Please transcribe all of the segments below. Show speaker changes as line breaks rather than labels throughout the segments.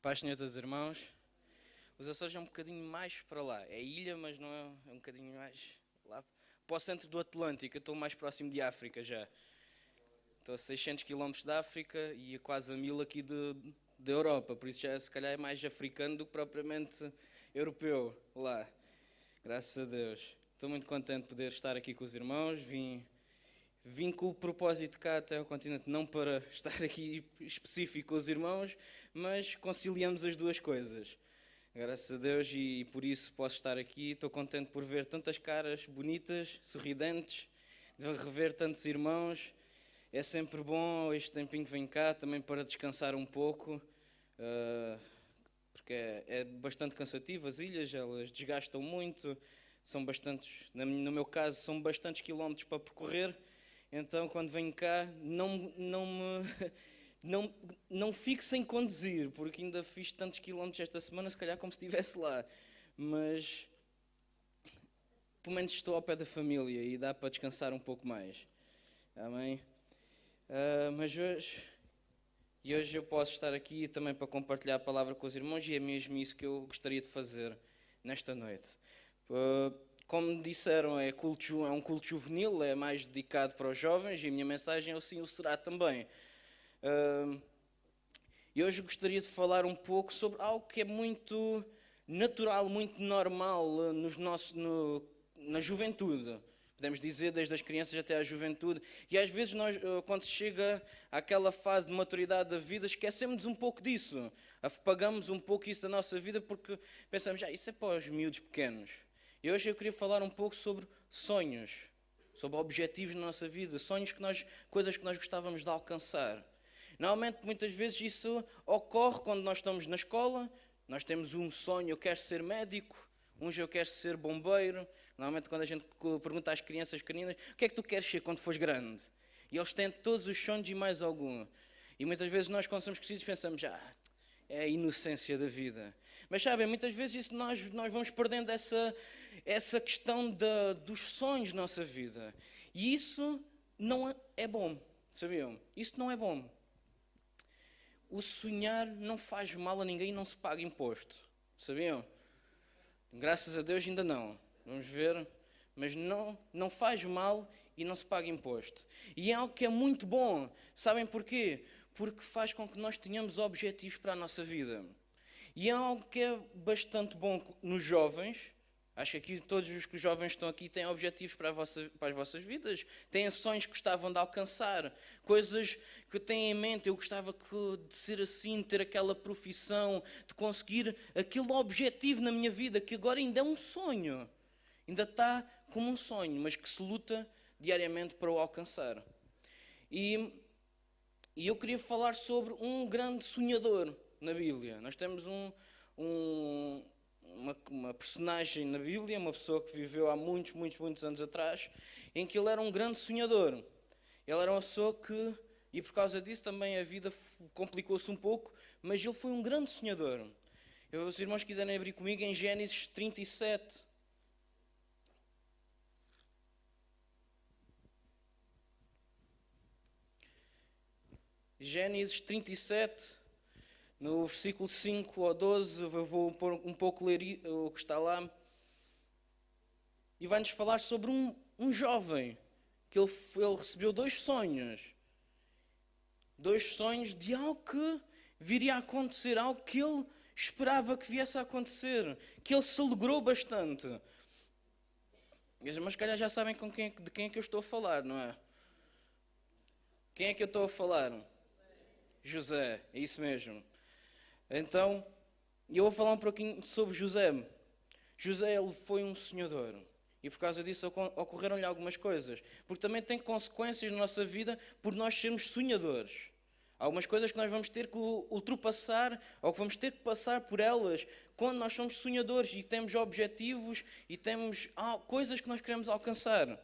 Paz, senhores irmãos. Os Açores é um bocadinho mais para lá. É ilha, mas não é, é um bocadinho mais lá para o centro do Atlântico. Eu estou mais próximo de África já. Estou a 600 quilómetros da África e a quase a 1000 aqui da Europa. Por isso já se calhar é mais africano do que propriamente europeu lá. Graças a Deus. Estou muito contente de poder estar aqui com os irmãos. Vim com o propósito cá até ao continente, não para estar aqui específico com os irmãos, mas conciliamos as duas coisas. Graças a Deus e por isso posso estar aqui. Estou contente por ver tantas caras bonitas, sorridentes, de rever tantos irmãos. É sempre bom este tempinho que vem cá, também para descansar um pouco, porque é bastante cansativo. As ilhas, elas desgastam muito, são bastantes, no meu caso, são bastantes quilómetros para percorrer. Então, quando venho cá, não fico sem conduzir, porque ainda fiz tantos quilómetros esta semana, se calhar como se estivesse lá. Mas, pelo menos estou ao pé da família e dá para descansar um pouco mais. Amém? Mas hoje eu posso estar aqui também para compartilhar a palavra com os irmãos e é mesmo isso que eu gostaria de fazer nesta noite. Como disseram, é um culto juvenil, é mais dedicado para os jovens e a minha mensagem assim o será também. E hoje gostaria de falar um pouco sobre algo que é muito natural, muito normal na juventude. Podemos dizer desde as crianças até à juventude. E às vezes nós, quando chega àquela fase de maturidade da vida, esquecemos um pouco disso. Apagamos um pouco isso da nossa vida porque pensamos, isso é para os miúdos pequenos. E hoje eu queria falar um pouco sobre sonhos, sobre objetivos na nossa vida, coisas que nós gostávamos de alcançar. Normalmente, muitas vezes, isso ocorre quando nós estamos na escola, nós temos um sonho, eu quero ser médico, eu quero ser bombeiro. Normalmente, quando a gente pergunta às crianças pequeninas, o que é que tu queres ser quando fores grande? E eles têm todos os sonhos e mais algum. E muitas vezes nós, quando somos crescidos, pensamos, é a inocência da vida. Mas sabem, muitas vezes isso nós vamos perdendo essa questão dos sonhos na nossa vida. E isso não é bom, sabiam? Isso não é bom. O sonhar não faz mal a ninguém e não se paga imposto. Sabiam? Graças a Deus ainda não. Vamos ver. Mas não faz mal e não se paga imposto. E é algo que é muito bom. Sabem porquê? Porque faz com que nós tenhamos objetivos para a nossa vida. E é algo que é bastante bom nos jovens. Acho que aqui todos os jovens que estão aqui têm objetivos para as vossas vidas. Têm sonhos que gostavam de alcançar. Coisas que têm em mente. Eu gostava de ser assim, de ter aquela profissão, de conseguir aquele objetivo na minha vida, que agora ainda é um sonho. Ainda está como um sonho, mas que se luta diariamente para o alcançar. E eu queria falar sobre um grande sonhador na Bíblia. Nós temos uma personagem na Bíblia, uma pessoa que viveu há muitos, muitos, muitos anos atrás, em que ele era um grande sonhador. Ele era uma pessoa que, e por causa disso também a vida complicou-se um pouco, mas ele foi um grande sonhador. Se os irmãos quiserem abrir comigo em Gênesis 37. Gênesis 37, no versículo 5 ou 12, eu vou um pouco ler o que está lá. E vai-nos falar sobre um jovem, que ele recebeu dois sonhos. Dois sonhos de algo que viria a acontecer, algo que ele esperava que viesse a acontecer, que ele se alegrou bastante. Mas se calhar já sabem de quem é que eu estou a falar, não é? Quem é que eu estou a falar? José, é isso mesmo. Então, eu vou falar um pouquinho sobre José. José, ele foi um sonhador. E por causa disso ocorreram-lhe algumas coisas. Porque também tem consequências na nossa vida por nós sermos sonhadores. Há algumas coisas que nós vamos ter que ultrapassar, ou que vamos ter que passar por elas, quando nós somos sonhadores e temos objetivos e temos coisas que nós queremos alcançar.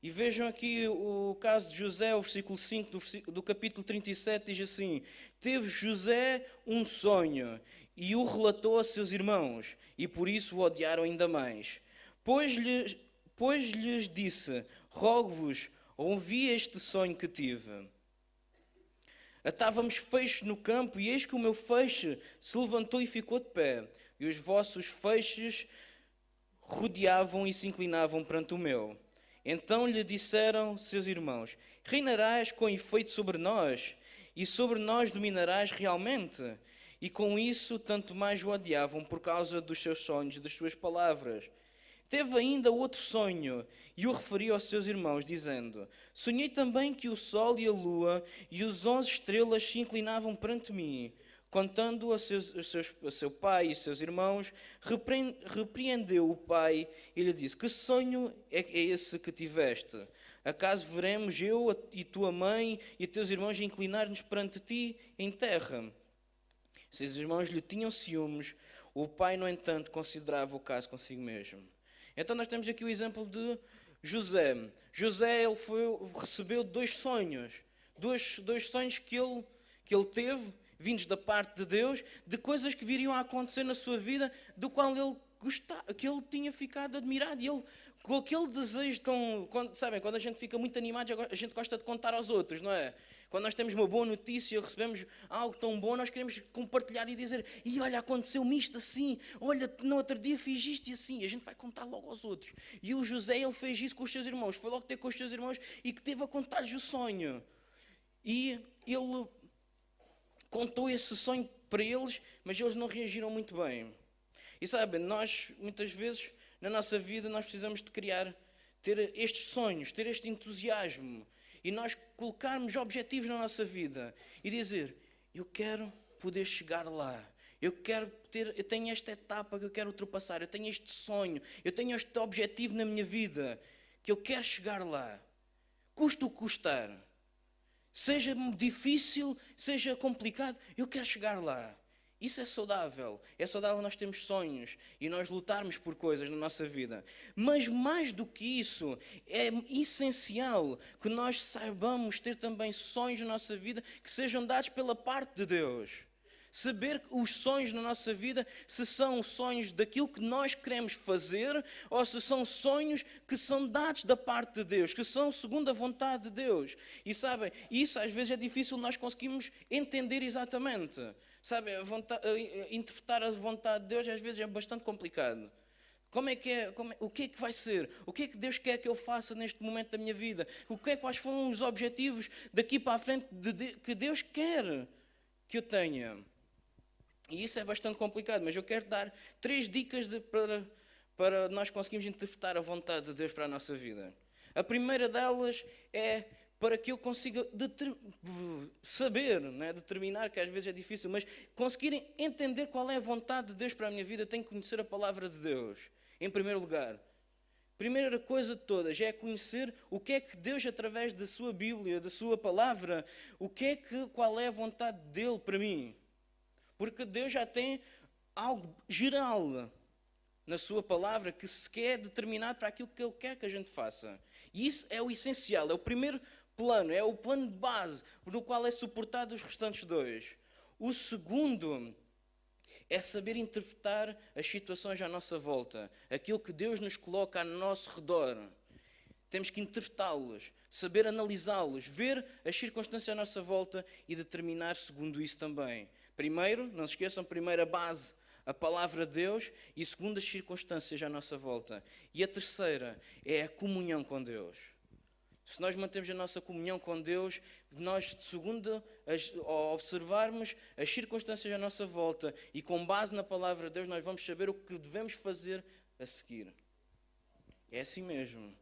E vejam aqui o caso de José, o versículo 5 do capítulo 37, diz assim: Teve José um sonho e o relatou a seus irmãos, e por isso o odiaram ainda mais. Pois lhes disse: Rogo-vos, ouvi este sonho que tive. Atávamos feixes no campo, e eis que o meu feixe se levantou e ficou de pé, e os vossos feixes rodeavam e se inclinavam perante o meu. Então lhe disseram seus irmãos: reinarás com efeito sobre nós, e sobre nós dominarás realmente? E com isso, tanto mais o odiavam por causa dos seus sonhos e das suas palavras. Teve ainda outro sonho, e o referiu aos seus irmãos, dizendo: sonhei também que o sol e a lua e os 11 estrelas se inclinavam perante mim. Contando a seu pai e seus irmãos, repreendeu o pai e lhe disse: que sonho é esse que tiveste? Acaso veremos eu e tua mãe e teus irmãos inclinar-nos perante ti em terra? Seus irmãos lhe tinham ciúmes, o pai, no entanto, considerava o caso consigo mesmo. Então nós temos aqui o exemplo de José. José recebeu dois sonhos. Dois sonhos que ele teve, vindos da parte de Deus, de coisas que viriam a acontecer na sua vida, do qual ele gostava, que ele tinha ficado admirado. E ele, com aquele desejo tão... Sabem, quando a gente fica muito animado, a gente gosta de contar aos outros, não é? Quando nós temos uma boa notícia, recebemos algo tão bom, nós queremos compartilhar e dizer: e olha, aconteceu-me isto assim, olha, no outro dia fiz isto e assim. E a gente vai contar logo aos outros. E o José, ele fez isso com os seus irmãos. Foi logo ter com os seus irmãos e que teve a contar-lhes o sonho. E ele contou esse sonho para eles, mas eles não reagiram muito bem. E sabem, nós, muitas vezes, na nossa vida, nós precisamos de ter estes sonhos, ter este entusiasmo. E nós colocarmos objetivos na nossa vida e dizer: eu quero poder chegar lá. Eu tenho esta etapa que eu quero ultrapassar. Eu tenho este sonho. Eu tenho este objetivo na minha vida, que eu quero chegar lá. Custa o que custar. Seja difícil, seja complicado, eu quero chegar lá. Isso é saudável. É saudável nós termos sonhos e nós lutarmos por coisas na nossa vida. Mas mais do que isso, é essencial que nós saibamos ter também sonhos na nossa vida que sejam dados pela parte de Deus. Saber os sonhos na nossa vida, se são sonhos daquilo que nós queremos fazer ou se são sonhos que são dados da parte de Deus, que são segundo a vontade de Deus. E sabem, isso às vezes é difícil nós conseguirmos entender exatamente. Sabem, interpretar a vontade de Deus às vezes é bastante complicado. O que é que vai ser? O que é que Deus quer que eu faça neste momento da minha vida? Quais foram os objetivos daqui para a frente que Deus quer que eu tenha? E isso é bastante complicado, mas eu quero dar 3 dicas para nós conseguirmos interpretar a vontade de Deus para a nossa vida. A primeira delas é para que eu consiga saber, né, determinar, que às vezes é difícil, mas conseguir entender qual é a vontade de Deus para a minha vida, eu tenho que conhecer a palavra de Deus, em primeiro lugar. Primeira coisa de todas é conhecer o que é que Deus, através da sua Bíblia, da sua palavra, qual é a vontade dele para mim. Porque Deus já tem algo geral na sua palavra que se quer determinado para aquilo que Ele quer que a gente faça. E isso é o essencial, é o primeiro plano, é o plano de base, no qual é suportado os restantes 2. O segundo é saber interpretar as situações à nossa volta, aquilo que Deus nos coloca ao nosso redor. Temos que interpretá-los, saber analisá-los, ver as circunstâncias à nossa volta e determinar segundo isso também. Primeiro, não se esqueçam, primeira base, a palavra de Deus, e segundo, as circunstâncias à nossa volta. E a terceira é a comunhão com Deus. Se nós mantemos a nossa comunhão com Deus, nós, segundo ao observarmos as circunstâncias à nossa volta e com base na palavra de Deus, nós vamos saber o que devemos fazer a seguir. É assim mesmo.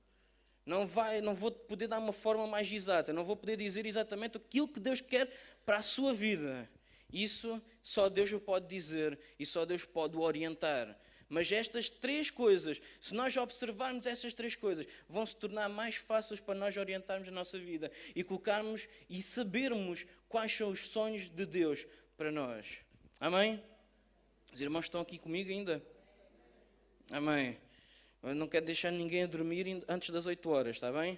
Não vou poder dar uma forma mais exata, não vou poder dizer exatamente aquilo que Deus quer para a sua vida. Isso só Deus o pode dizer e só Deus pode o orientar. Mas estas 3 coisas, se nós observarmos essas 3 coisas, vão se tornar mais fáceis para nós orientarmos a nossa vida e colocarmos e sabermos quais são os sonhos de Deus para nós. Amém? Os irmãos estão aqui comigo ainda? Amém. Eu não quero deixar ninguém a dormir antes das 8 horas, está bem?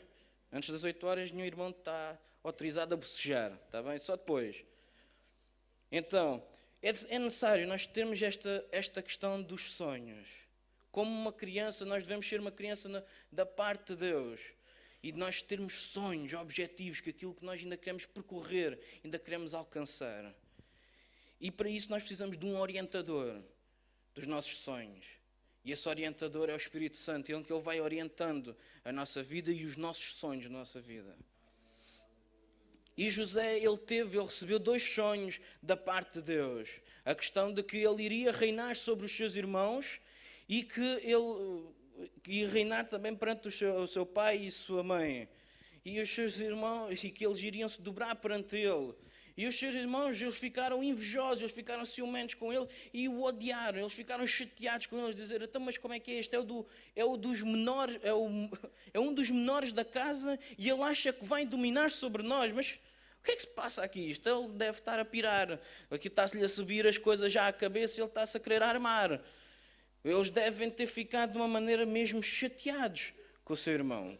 Antes das 8 horas, nenhum irmão está autorizado a bocejar, está bem? Só depois. Então, é necessário nós termos esta questão dos sonhos. Como uma criança, nós devemos ser uma criança da parte de Deus. e de nós termos sonhos, objetivos, que aquilo que nós ainda queremos percorrer, ainda queremos alcançar. E para isso nós precisamos de um orientador dos nossos sonhos. E esse orientador é o Espírito Santo, ele que ele vai orientando a nossa vida e os nossos sonhos da nossa vida. E José, ele recebeu 2 sonhos da parte de Deus. A questão de que ele iria reinar sobre os seus irmãos e que ele ia reinar também perante o seu pai e sua mãe. E os seus irmãos, e que eles iriam se dobrar perante ele. E os seus irmãos, eles ficaram invejosos, eles ficaram ciumentos com ele e o odiaram. Eles ficaram chateados com ele, dizer, então, mas como é que é este? É um dos menores da casa e ele acha que vai dominar sobre nós. Mas o que é que se passa aqui? Isto ele deve estar a pirar. Aqui está-se-lhe a subir as coisas já à cabeça e ele está-se a querer armar. Eles devem ter ficado de uma maneira mesmo chateados com o seu irmão.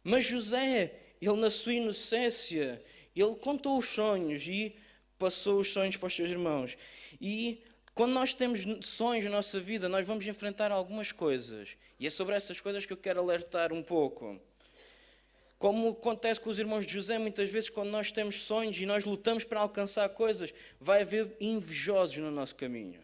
Mas José, ele na sua inocência, ele contou os sonhos e passou os sonhos para os seus irmãos. E quando nós temos sonhos na nossa vida, nós vamos enfrentar algumas coisas. E é sobre essas coisas que eu quero alertar um pouco. Como acontece com os irmãos de José, muitas vezes quando nós temos sonhos e nós lutamos para alcançar coisas, vai haver invejosos no nosso caminho.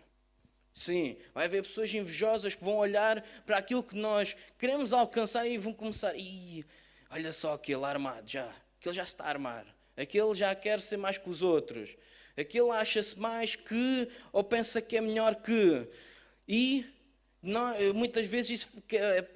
Sim, vai haver pessoas invejosas que vão olhar para aquilo que nós queremos alcançar e vão começar. Ih, olha só aquele armado já. Aquele já se está a armar. Aquele já quer ser mais que os outros. Aquele acha-se mais que ou pensa que é melhor que. E muitas vezes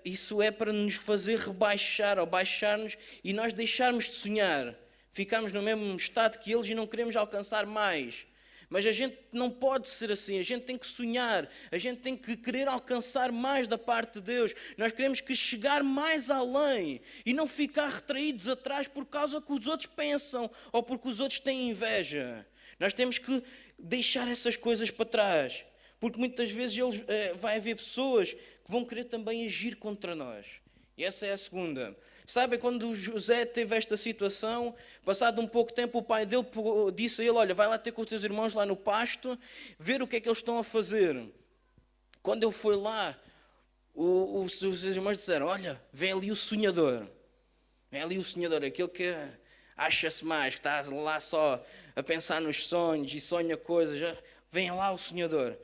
isso é para nos fazer rebaixar ou baixar-nos e nós deixarmos de sonhar. Ficamos no mesmo estado que eles e não queremos alcançar mais. Mas a gente não pode ser assim, a gente tem que sonhar, a gente tem que querer alcançar mais da parte de Deus. Nós queremos que chegar mais além e não ficar retraídos atrás por causa que os outros pensam ou porque os outros têm inveja. Nós temos que deixar essas coisas para trás, porque muitas vezes vai haver pessoas que vão querer também agir contra nós. E essa é a segunda. Sabem, quando José teve esta situação, passado um pouco tempo, o pai dele disse a ele, olha, vai lá ter com os teus irmãos lá no pasto, ver o que é que eles estão a fazer. Quando ele foi lá, os seus irmãos disseram, olha, vem ali o sonhador. Vem ali o sonhador, aquele que acha-se mais, que está lá só a pensar nos sonhos e sonha coisas. Vem lá o sonhador.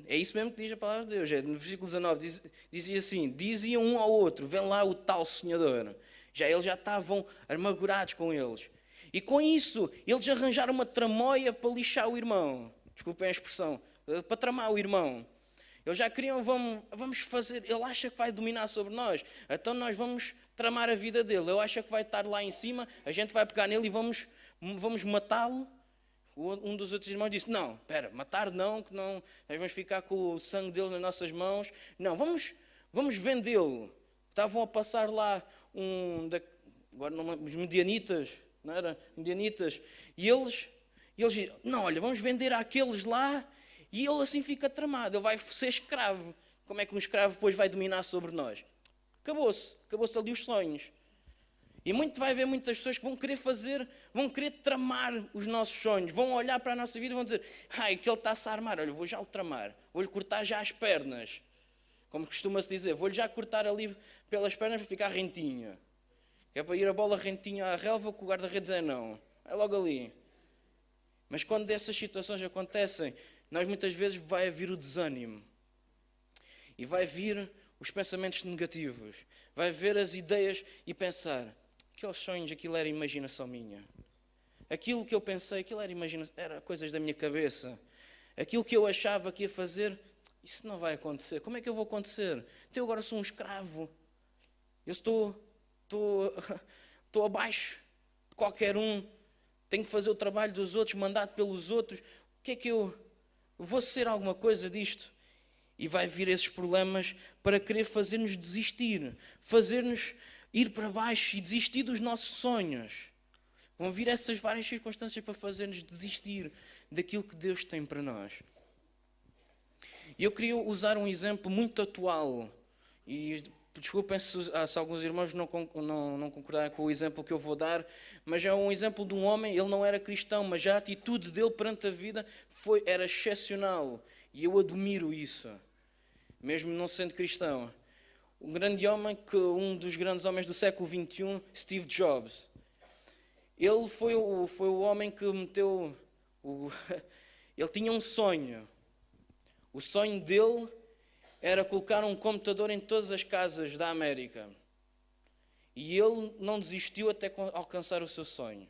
É isso mesmo que diz a palavra de Deus. No versículo 19 dizia assim, diziam um ao outro, vem lá o tal sonhador. Eles já estavam amargurados com eles. E com isso, eles arranjaram uma tramóia para lixar o irmão. Desculpem a expressão. Para tramar o irmão. Eles já queriam, vamos fazer, ele acha que vai dominar sobre nós. Então nós vamos tramar a vida dele. Ele acha que vai estar lá em cima, a gente vai pegar nele e vamos matá-lo. Um dos outros irmãos disse, não, espera, matar não, que não, nós vamos ficar com o sangue dele nas nossas mãos. Não, vamos vendê-lo. Estavam a passar lá agora não lembro, os medianitas, não era? Medianitas. E eles dizem, não, olha, vamos vender àqueles lá e ele assim fica tramado, ele vai ser escravo. Como é que um escravo depois vai dominar sobre nós? Acabou-se ali os sonhos. E vai haver muitas pessoas que vão querer tramar os nossos sonhos, vão olhar para a nossa vida e vão dizer, que ele está-se a armar, olha, vou já o tramar, vou-lhe cortar já as pernas, como costuma-se dizer, vou-lhe já cortar ali pelas pernas para ficar rentinho. Que é para ir a bola rentinho à relva que o guarda-redes é não, é logo ali. Mas quando essas situações acontecem, nós muitas vezes vai vir o desânimo e vai vir os pensamentos negativos, vai ver as ideias e pensar, aqueles sonhos, aquilo era imaginação minha. Aquilo que eu pensei, aquilo era coisas da minha cabeça. Aquilo que eu achava que ia fazer, isso não vai acontecer. Como é que eu vou acontecer? Eu agora sou um escravo. Eu estou abaixo de qualquer um. Tenho que fazer o trabalho dos outros, mandado pelos outros. O que é que eu vou ser alguma coisa disto? E vai vir esses problemas para querer fazer-nos desistir, fazer-nos ir para baixo e desistir dos nossos sonhos. Vão vir essas várias circunstâncias para fazer-nos desistir daquilo que Deus tem para nós. E eu queria usar um exemplo muito atual. E desculpem se alguns irmãos não concordarem com o exemplo que eu vou dar, mas é um exemplo de um homem, ele não era cristão, mas a atitude dele perante a vida era excepcional. E eu admiro isso, mesmo não sendo cristão. um grande homem, um dos grandes homens do século XXI, Steve Jobs. Ele foi o homem que meteu... Ele tinha um sonho. O sonho dele era colocar um computador em todas as casas da América. E ele não desistiu até alcançar o seu sonho.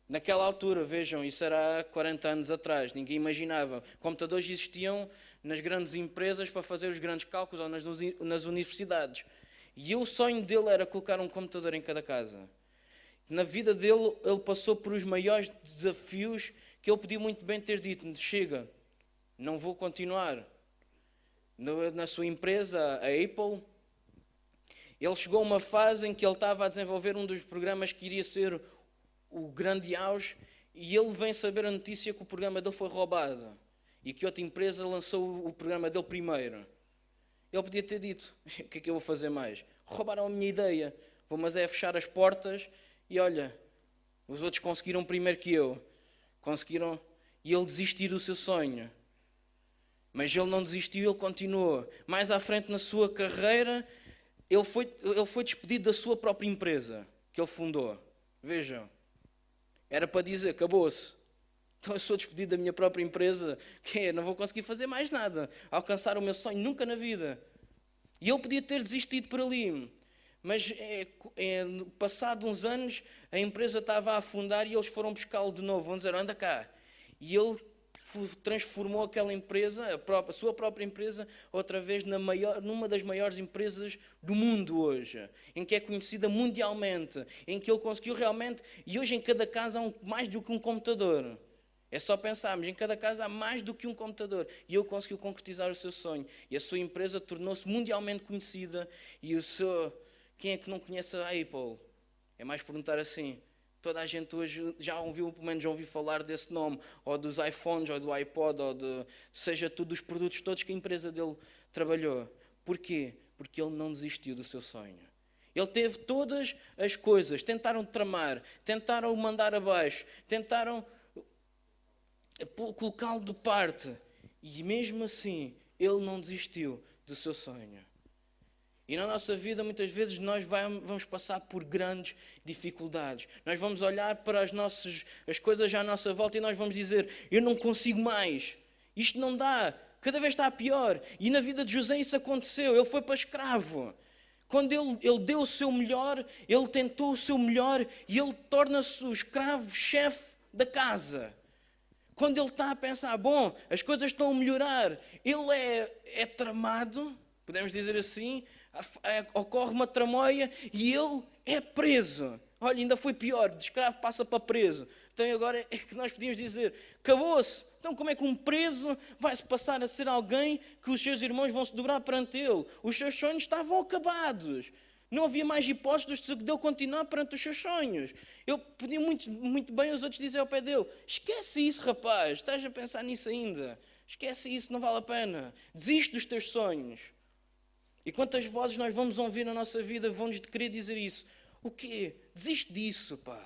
Naquela altura, vejam, isso era há 40 anos atrás, ninguém imaginava. Computadores existiam nas grandes empresas para fazer os grandes cálculos ou nas universidades. E o sonho dele era colocar um computador em cada casa. Na vida dele, ele passou por os maiores desafios que ele podia muito bem ter dito: chega, não vou continuar. Na sua empresa, a Apple, ele chegou a uma fase em que ele estava a desenvolver um dos programas que iria ser o grande auge, e ele vem saber a notícia que o programa dele foi roubado e que outra empresa lançou o programa dele primeiro. Ele podia ter dito: o que é que eu vou fazer mais? Roubaram a minha ideia, vou mas é fechar as portas e olha, os outros conseguiram primeiro que eu. Conseguiram, e ele desistiu do seu sonho. Mas ele não desistiu, ele continuou. Mais à frente na sua carreira, ele foi despedido da sua própria empresa que ele fundou. Vejam, era para dizer: acabou-se. Então eu sou despedido da minha própria empresa, não vou conseguir fazer mais nada, alcançar o meu sonho nunca na vida. E ele podia ter desistido por ali. Mas passado uns anos, a empresa estava a afundar e eles foram buscá-lo de novo. Vão dizer: anda cá. E ele transformou aquela empresa, a sua própria empresa, outra vez numa das maiores empresas do mundo hoje, em que é conhecida mundialmente, em que ele conseguiu realmente, e hoje em cada casa há mais do que um computador. É só pensarmos, em cada casa há mais do que um computador. E ele conseguiu concretizar o seu sonho. E a sua empresa tornou-se mundialmente conhecida. E quem é que não conhece a Apple? É mais perguntar assim. Toda a gente hoje já ouviu, pelo menos já ouviu falar desse nome, ou dos iPhones, ou do iPod, seja tudo dos produtos todos que a empresa dele trabalhou. Porquê? Porque ele não desistiu do seu sonho. Ele teve todas as coisas, tentaram tramar, tentaram o mandar abaixo, tentaram colocá-lo de parte, e mesmo assim ele não desistiu do seu sonho. E na nossa vida, muitas vezes, nós vamos passar por grandes dificuldades. Nós vamos olhar para as coisas à nossa volta e nós vamos dizer: eu não consigo mais. Isto não dá. Cada vez está pior. E na vida de José isso aconteceu. Ele foi para escravo. Quando ele deu o seu melhor, ele tentou o seu melhor e ele torna-se o escravo-chefe da casa. Quando ele está a pensar: bom, as coisas estão a melhorar, ele é tramado, podemos dizer assim, ocorre uma tramóia e ele é preso. Olha, ainda foi pior, de escravo passa para preso. Então agora é que nós podíamos dizer: acabou-se. Então como é que um preso vai-se passar a ser alguém que os seus irmãos vão se dobrar perante ele? Os seus sonhos estavam acabados. Não havia mais hipóteses de ele continuar perante os seus sonhos. Ele podia muito, muito bem os outros dizer ao pé dele: esquece isso, rapaz, estás a pensar nisso ainda. Esquece isso, não vale a pena. Desiste dos teus sonhos. E quantas vozes nós vamos ouvir na nossa vida vão-nos querer dizer isso? O quê? Desiste disso, pá.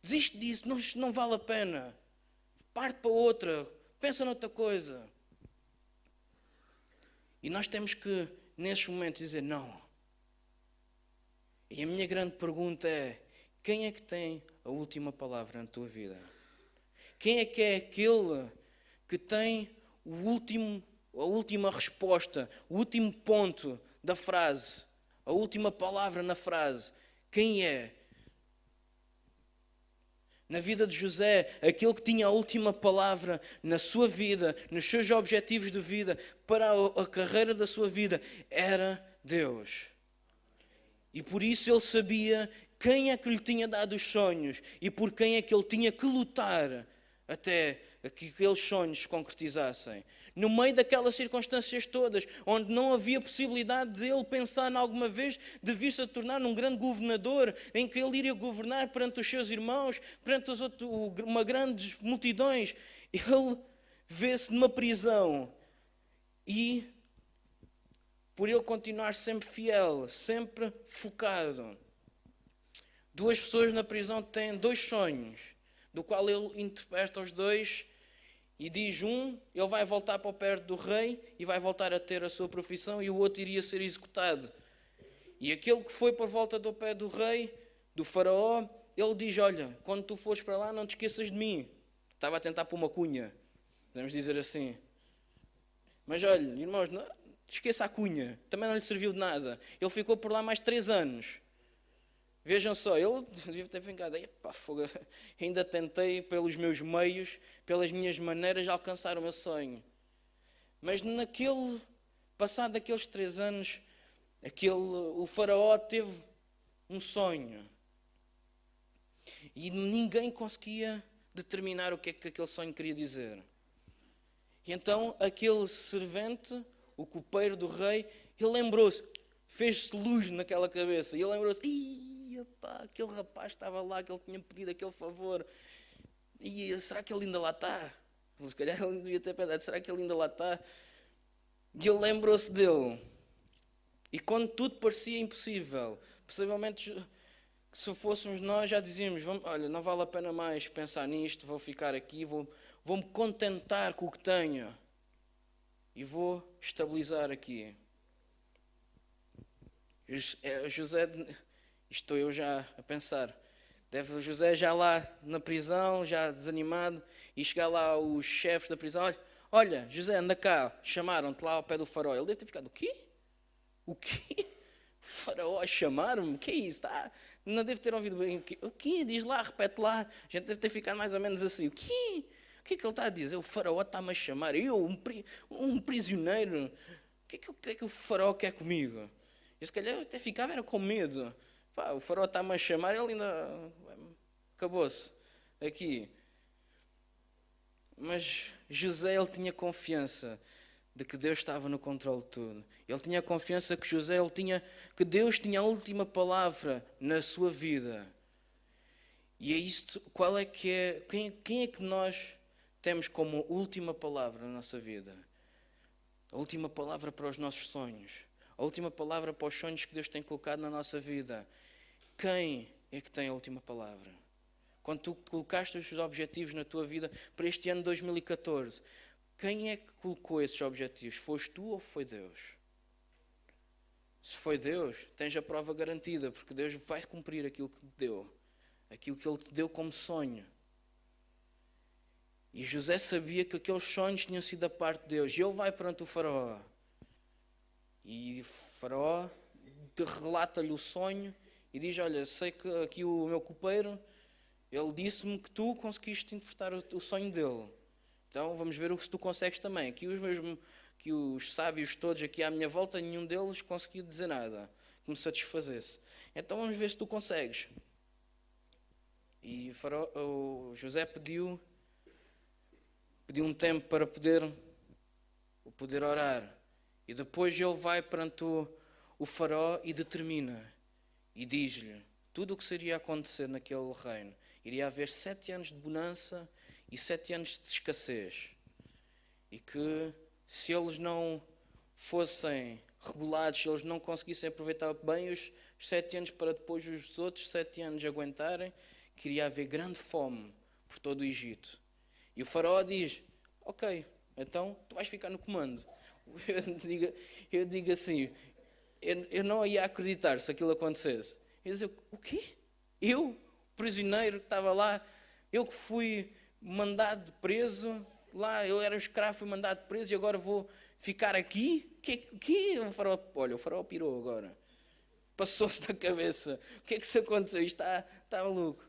Desiste disso, não vale a pena. Parte para outra, pensa noutra coisa. E nós temos que, nesses momentos, dizer não. E a minha grande pergunta é: quem é que tem a última palavra na tua vida? Quem é aquele que tem a última resposta, o último ponto da frase, a última palavra na frase? Quem é? Na vida de José, aquele que tinha a última palavra na sua vida, nos seus objetivos de vida, para a carreira da sua vida, era Deus. E por isso ele sabia quem é que lhe tinha dado os sonhos e por quem é que ele tinha que lutar até que aqueles sonhos se concretizassem. No meio daquelas circunstâncias todas, onde não havia possibilidade de ele pensar em alguma vez de vir-se a tornar um grande governador, em que ele iria governar perante os seus irmãos, perante uma grandes multidões, ele vê-se numa prisão e, por ele continuar sempre fiel, sempre focado, duas pessoas na prisão têm dois sonhos, do qual ele interpreta os dois E diz ele vai voltar para o perto do rei e vai voltar a ter a sua profissão, e o outro iria ser executado. E aquele que foi para volta do pé do rei, do faraó, ele diz, olha, quando tu fores para lá não te esqueças de mim. Estava a tentar pôr uma cunha, podemos dizer assim. Mas olha, irmãos, não esqueça a cunha, também não lhe serviu de nada. Ele ficou por lá mais 3 anos. Vejam só, ele devia ter ficado, ainda tentei pelos meus meios, pelas minhas maneiras alcançar o meu sonho. Mas passado aqueles 3 anos, o faraó teve um sonho. E ninguém conseguia determinar o que é que aquele sonho queria dizer. E então aquele servente, o copeiro do rei, ele lembrou-se, fez-se luz naquela cabeça, e ele lembrou-se, aquele rapaz estava lá, que ele tinha pedido aquele favor, e será que ele ainda lá está? Se calhar ele devia ter pensado, será que ele ainda lá está? E ele lembrou-se dele. E quando tudo parecia impossível, possivelmente se fôssemos nós já dizíamos, olha, não vale a pena mais pensar nisto, vou ficar aqui, vou-me contentar com o que tenho e vou estabilizar aqui. José, estou eu já a pensar, deve o José já lá na prisão, já desanimado, e chegar lá os chefes da prisão, olha, José, anda cá, chamaram-te lá ao pé do faraó. Ele deve ter ficado, o quê? O quê? O faraó chamaram-me? O que é isso? Não deve ter ouvido bem. O quê? Diz lá, repete lá. A gente deve ter ficado mais ou menos assim. O quê? O que é que ele está a dizer? O faraó está-me a chamar. Eu, um prisioneiro. O que é que o faraó quer comigo? E se calhar até ficava era com medo. O faraó está-me a chamar, ele ainda... Acabou-se. Aqui. Mas José, ele tinha confiança de que Deus estava no controle de tudo. Ele tinha confiança que que Deus tinha a última palavra na sua vida. E é isto, quem é que nós temos como última palavra na nossa vida? A última palavra para os nossos sonhos. A última palavra para os sonhos que Deus tem colocado na nossa vida. Quem é que tem a última palavra? Quando tu colocaste os objetivos na tua vida para este ano 2014, quem é que colocou esses objetivos? Foste tu ou foi Deus? Se foi Deus, tens a prova garantida, porque Deus vai cumprir aquilo que te deu. Aquilo que Ele te deu como sonho. E José sabia que aqueles sonhos tinham sido da parte de Deus. E ele vai perante o faraó. E o faraó relata-lhe o sonho e diz, olha, sei que aqui o meu copeiro, ele disse-me que tu conseguiste interpretar o sonho dele. Então vamos ver se tu consegues também. Aqui os sábios todos aqui à minha volta, nenhum deles conseguiu dizer nada que me satisfazesse. Então vamos ver se tu consegues. E o José pediu um tempo para poder orar. E depois ele vai perante o faraó e determina. E diz-lhe tudo o que seria acontecer naquele reino. Iria haver 7 anos de bonança e 7 anos de escassez. E que se eles não fossem regulados, se eles não conseguissem aproveitar bem os 7 anos para depois os outros 7 anos aguentarem, que iria haver grande fome por todo o Egito. E o faraó diz, ok, então tu vais ficar no comando. Eu digo assim, eu não ia acreditar se aquilo acontecesse. Eu ia dizer, o quê? Eu, prisioneiro que estava lá, eu que fui mandado de preso, lá eu era um escravo, fui mandado de preso e agora vou ficar aqui? O quê? O faraó pirou agora. Passou-se da cabeça. O que é que se aconteceu? Isto está maluco.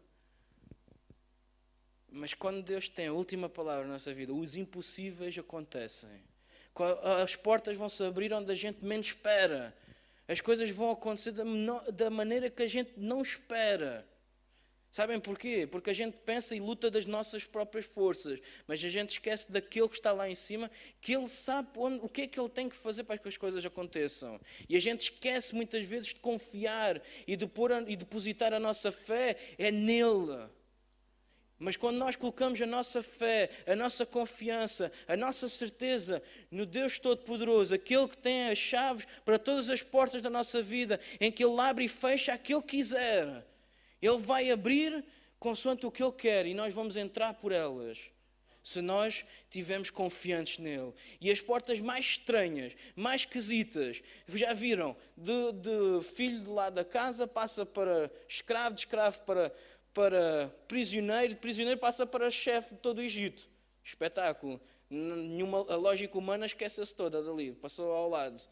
Mas quando Deus tem a última palavra na nossa vida, os impossíveis acontecem. As portas vão se abrir onde a gente menos espera. As coisas vão acontecer da maneira que a gente não espera. Sabem porquê? Porque a gente pensa e luta das nossas próprias forças, mas a gente esquece daquele que está lá em cima, que ele sabe o que é que ele tem que fazer para que as coisas aconteçam. E a gente esquece muitas vezes de confiar e de depositar a nossa fé nele. Mas quando nós colocamos a nossa fé, a nossa confiança, a nossa certeza no Deus Todo-Poderoso, aquele que tem as chaves para todas as portas da nossa vida, em que Ele abre e fecha aquilo que quiser, Ele vai abrir consoante o que Ele quer e nós vamos entrar por elas. se nós estivermos confiantes nele. E as portas mais estranhas, mais esquisitas, já viram? De filho de lá da casa passa para escravo, de escravo para prisioneiro, de prisioneiro passa para chefe de todo o Egito. Espetáculo. A lógica humana esqueceu-se toda dali, passou ao lado.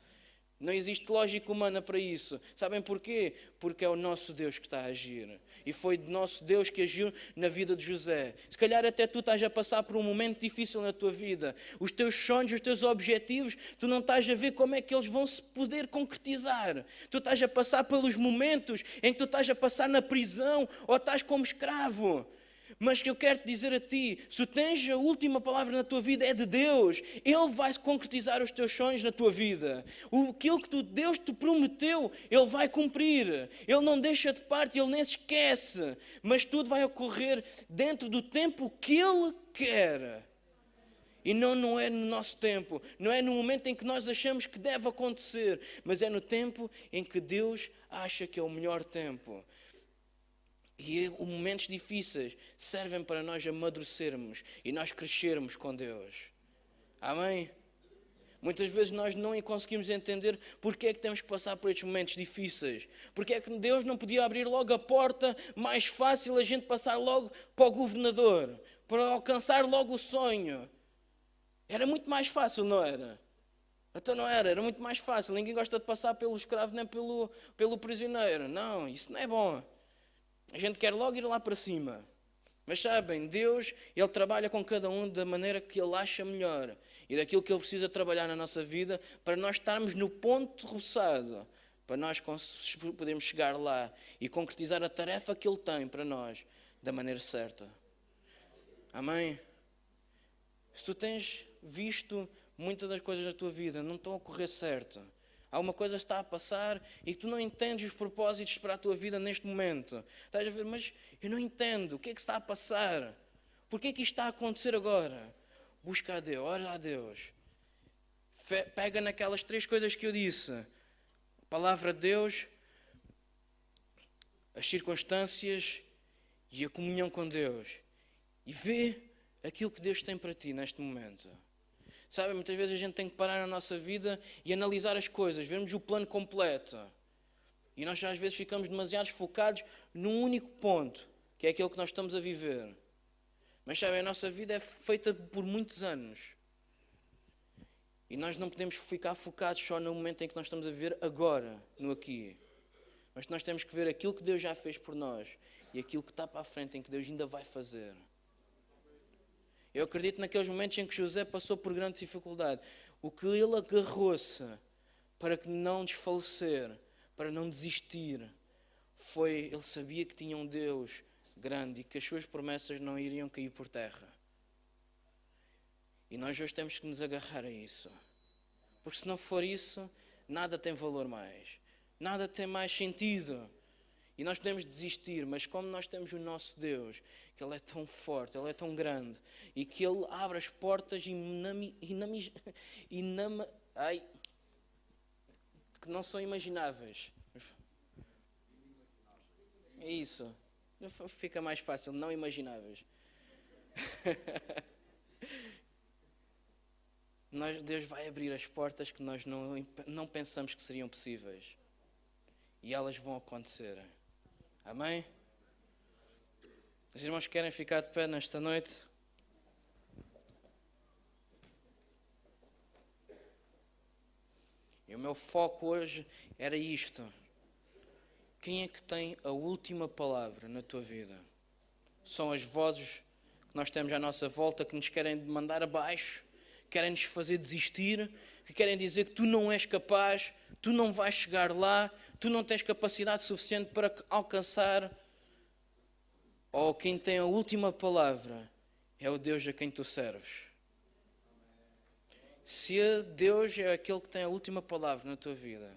Não existe lógica humana para isso. Sabem porquê? Porque é o nosso Deus que está a agir. E foi o nosso Deus que agiu na vida de José. Se calhar até tu estás a passar por um momento difícil na tua vida. Os teus sonhos, os teus objetivos, tu não estás a ver como é que eles vão se poder concretizar. Tu estás a passar pelos momentos em que tu estás a passar na prisão ou estás como escravo. Mas que eu quero te dizer a ti, se tu tens a última palavra na tua vida é de Deus, Ele vai concretizar os teus sonhos na tua vida. Aquilo que Deus te prometeu, Ele vai cumprir. Ele não deixa de parte, Ele nem se esquece. Mas tudo vai ocorrer dentro do tempo que Ele quer. E não é no nosso tempo, não é no momento em que nós achamos que deve acontecer, mas é no tempo em que Deus acha que é o melhor tempo. E os momentos difíceis servem para nós amadurecermos e nós crescermos com Deus. Amém? Muitas vezes nós não conseguimos entender porque é que temos que passar por estes momentos difíceis. Porque é que Deus não podia abrir logo a porta mais fácil, a gente passar logo para o governador, para alcançar logo o sonho. Era muito mais fácil, não era? Então não era muito mais fácil. Ninguém gosta de passar pelo escravo nem pelo prisioneiro. Não, isso não é bom. A gente quer logo ir lá para cima. Mas sabem, Deus, Ele trabalha com cada um da maneira que Ele acha melhor. E daquilo que Ele precisa trabalhar na nossa vida para nós estarmos no ponto roçado. Para nós podermos chegar lá e concretizar a tarefa que Ele tem para nós da maneira certa. Amém? Se tu tens visto muitas das coisas da tua vida não estão a correr certo. Há uma coisa que está a passar e que tu não entendes os propósitos para a tua vida neste momento. Estás a ver, mas eu não entendo. O que é que está a passar? Por que é que isto está a acontecer agora? Busca a Deus, ora a Deus. Pega naquelas 3 coisas que eu disse. A palavra de Deus, as circunstâncias e a comunhão com Deus. E vê aquilo que Deus tem para ti neste momento. Sabe, muitas vezes a gente tem que parar na nossa vida e analisar as coisas, vermos o plano completo. E nós às vezes ficamos demasiado focados num único ponto, que é aquele que nós estamos a viver. Mas sabe, a nossa vida é feita por muitos anos. E nós não podemos ficar focados só no momento em que nós estamos a viver agora, no aqui. Mas nós temos que ver aquilo que Deus já fez por nós e aquilo que está para a frente em que Deus ainda vai fazer. Eu acredito naqueles momentos em que José passou por grande dificuldade. O que ele agarrou-se para que não desfalecer, para não desistir, foi, ele sabia que tinha um Deus grande e que as suas promessas não iriam cair por terra. E nós hoje temos que nos agarrar a isso. Porque se não for isso, nada tem valor mais. Nada tem mais sentido. E nós podemos desistir, mas como nós temos o nosso Deus, que Ele é tão forte, Ele é tão grande, e que Ele abre as portas que não são imagináveis. É isso. Fica mais fácil, não imagináveis. Deus vai abrir as portas que nós não pensamos que seriam possíveis. E elas vão acontecer. Amém? Os irmãos querem ficar de pé nesta noite? E o meu foco hoje era isto. Quem é que tem a última palavra na tua vida? São as vozes que nós temos à nossa volta que nos querem mandar abaixo, querem nos fazer desistir, que querem dizer que tu não és capaz, tu não vais chegar lá, tu não tens capacidade suficiente para alcançar. Ou quem tem a última palavra é o Deus a quem tu serves. Se Deus é aquele que tem a última palavra na tua vida,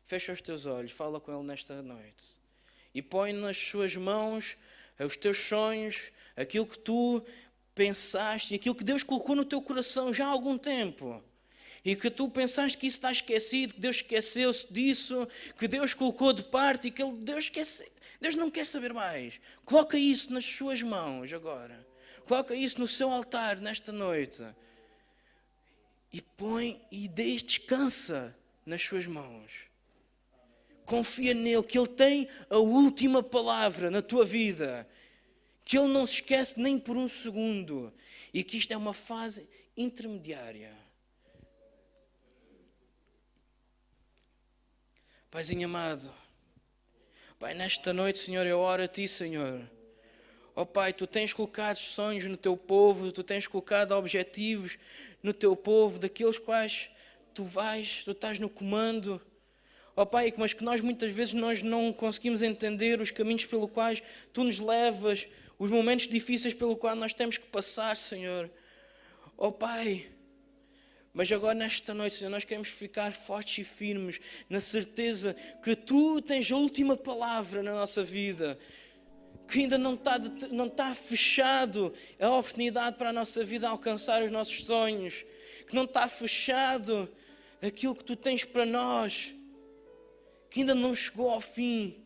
fecha os teus olhos, fala com Ele nesta noite. E põe nas suas mãos os teus sonhos, aquilo que tu pensaste, aquilo que Deus colocou no teu coração já há algum tempo. E que tu pensaste que isso está esquecido, que Deus esqueceu-se disso, que Deus colocou de parte e que Deus não quer saber mais. Coloca isso nas suas mãos agora. Coloca isso no seu altar nesta noite. E põe e descansa nas suas mãos. Confia nele, que ele tem a última palavra na tua vida. Que ele não se esquece nem por um segundo. E que isto é uma fase intermediária. Paizinho amado, Pai, nesta noite, Senhor, eu oro a Ti, Senhor. Ó Pai, Tu tens colocado sonhos no Teu povo, Tu tens colocado objetivos no Teu povo, daqueles quais Tu estás no comando. Ó Pai, mas que nós muitas vezes não conseguimos entender os caminhos pelos quais Tu nos levas, os momentos difíceis pelo qual nós temos que passar, Senhor. Ó Pai, mas agora nesta noite, Senhor, nós queremos ficar fortes e firmes na certeza que Tu tens a última palavra na nossa vida. Que ainda não está fechado a oportunidade para a nossa vida alcançar os nossos sonhos. Que não está fechado aquilo que Tu tens para nós. Que ainda não chegou ao fim.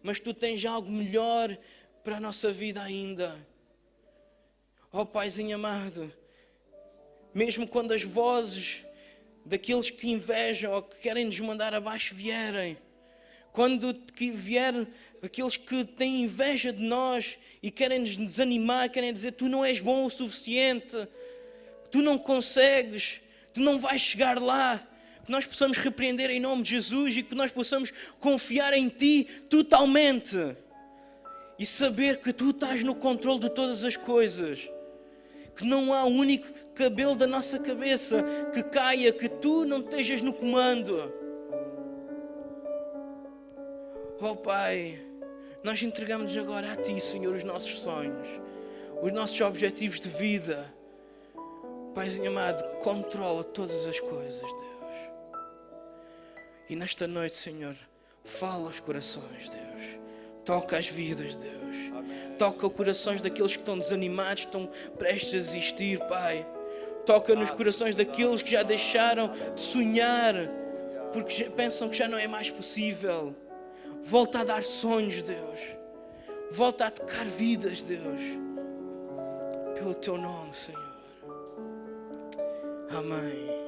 Mas Tu tens algo melhor para a nossa vida ainda. Ó Paizinho amado, mesmo quando as vozes daqueles que invejam ou que querem nos mandar abaixo vierem, quando vier aqueles que têm inveja de nós e querem nos desanimar, querem dizer tu não és bom o suficiente, tu não consegues, tu não vais chegar lá, que nós possamos repreender em nome de Jesus e que nós possamos confiar em Ti totalmente e saber que Tu estás no controle de todas as coisas, que não há um único cabelo da nossa cabeça que caia, que Tu não estejas no comando. Oh Pai, nós entregamos agora a Ti, Senhor, os nossos sonhos, os nossos objetivos de vida. Paizinho amado, controla todas as coisas, Deus. E nesta noite, Senhor, fala aos corações, Deus. Toca as vidas, Deus. Toca os corações daqueles que estão desanimados, estão prestes a desistir, Pai. Toca nos corações daqueles que já deixaram de sonhar, porque pensam que já não é mais possível. Volta a dar sonhos, Deus. Volta a tocar vidas, Deus. Pelo Teu nome, Senhor. Amém.